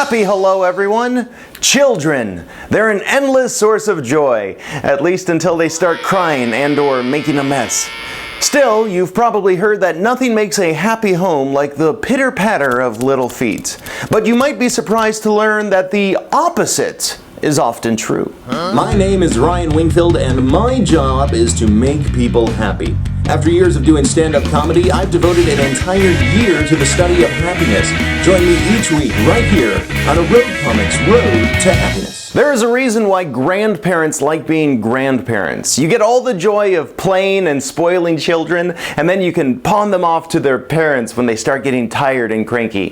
Happy hello, everyone. Children. They're an endless source of joy, at least until they start crying and/or making a mess. Still, you've probably heard that nothing makes a happy home like the pitter-patter of little feet. But you might be surprised to learn that the opposite is often true. My name is Ryan Wingfield, and my job is to make people happy. After years of doing stand-up comedy, I've devoted an entire year to the study of happiness. Join me each week right here on a Road Comics Road to Happiness. There is a reason why grandparents like being grandparents. You get all the joy of playing and spoiling children, and then you can pawn them off to their parents when they start getting tired and cranky.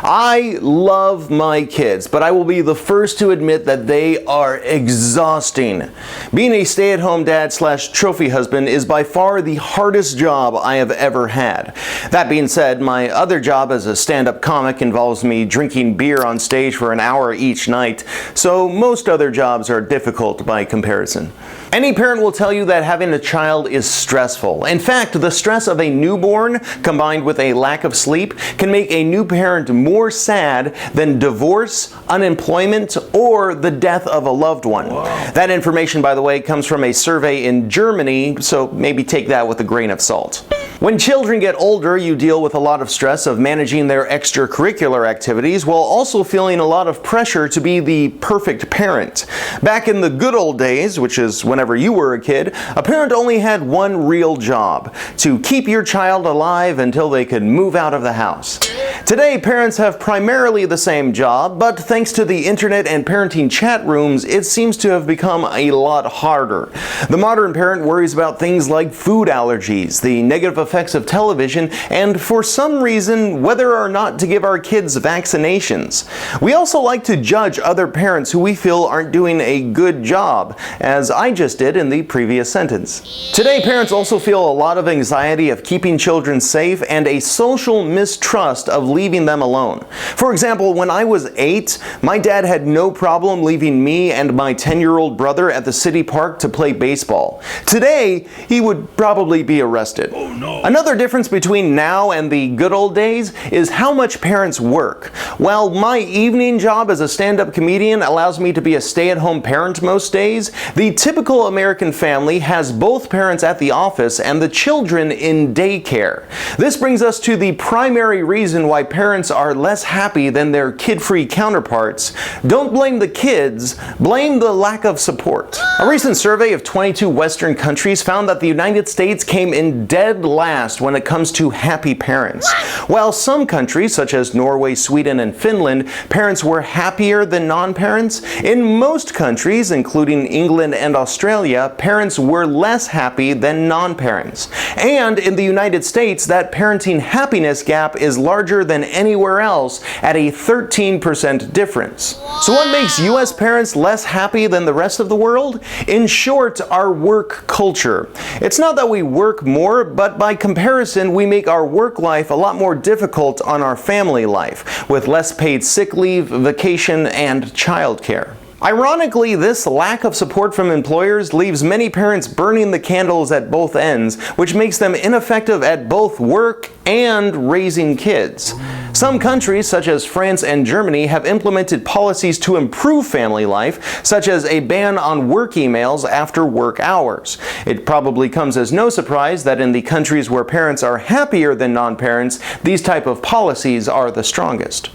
I love my kids, but I will be the first to admit that they are exhausting. Being a stay-at-home dad / trophy husband is by far the hardest job I have ever had. That being said, my other job as a stand-up comic involves me drinking beer on stage for an hour each night, so most other jobs are difficult by comparison. Any parent will tell you that having a child is stressful. In fact, the stress of a newborn combined with a lack of sleep can make a new parent more sad than divorce, unemployment, or the death of a loved one. Wow. That information, by the way, comes from a survey in Germany, so maybe take that with a grain of salt. When children get older, you deal with a lot of stress of managing their extracurricular activities while also feeling a lot of pressure to be the perfect parent. Back in the good old days, which is whenever you were a kid, a parent only had one real job: to keep your child alive until they could move out of the house. Today, parents have primarily the same job, but thanks to the internet and parenting chat rooms, it seems to have become a lot harder. The modern parent worries about things like food allergies, the negative effects of television, and for some reason, whether or not to give our kids vaccinations. We also like to judge other parents who we feel aren't doing a good job, as I just did in the previous sentence. Today, parents also feel a lot of anxiety of keeping children safe and a social mistrust of leaving them alone. For example, when I was 8, my dad had no problem leaving me and my 10-year-old brother at the city park to play baseball. Today, he would probably be arrested. Oh, no. Another difference between now and the good old days is how much parents work. While my evening job as a stand-up comedian allows me to be a stay-at-home parent most days, the typical American family has both parents at the office and the children in daycare. This brings us to the primary reason why parents are less happy than their kid-free counterparts. Don't blame the kids, blame the lack of support. A recent survey of 22 Western countries found that the United States came in dead last when it comes to happy parents. While some countries, such as Norway, Sweden, and Finland, parents were happier than non-parents, in most countries, including England and Australia, parents were less happy than non-parents. And in the United States, that parenting happiness gap is larger than anywhere else at a 13% difference. So what makes US parents less happy than the rest of the world? In short, our work culture. It's not that we work more, but by comparison, we make our work life a lot more difficult on our family life, with less paid sick leave, vacation, and childcare. Ironically, this lack of support from employers leaves many parents burning the candles at both ends, which makes them ineffective at both work and raising kids. Some countries, such as France and Germany, have implemented policies to improve family life, such as a ban on work emails after work hours. It probably comes as no surprise that in the countries where parents are happier than non-parents, these type of policies are the strongest.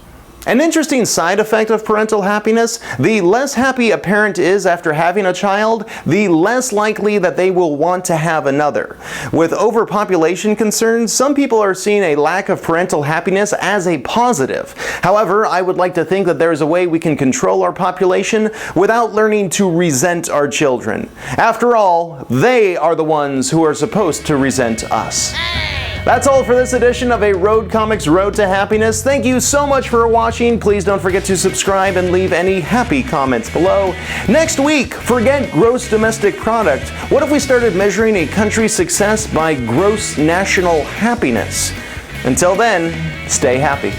An interesting side effect of parental happiness: the less happy a parent is after having a child, the less likely that they will want to have another. With overpopulation concerns, some people are seeing a lack of parental happiness as a positive. However, I would like to think that there is a way we can control our population without learning to resent our children. After all, they are the ones who are supposed to resent us. That's all for this edition of a Road Comics Road to Happiness. Thank you so much for watching. Please don't forget to subscribe and leave any happy comments below. Next week, forget gross domestic product. What if we started measuring a country's success by gross national happiness? Until then, stay happy.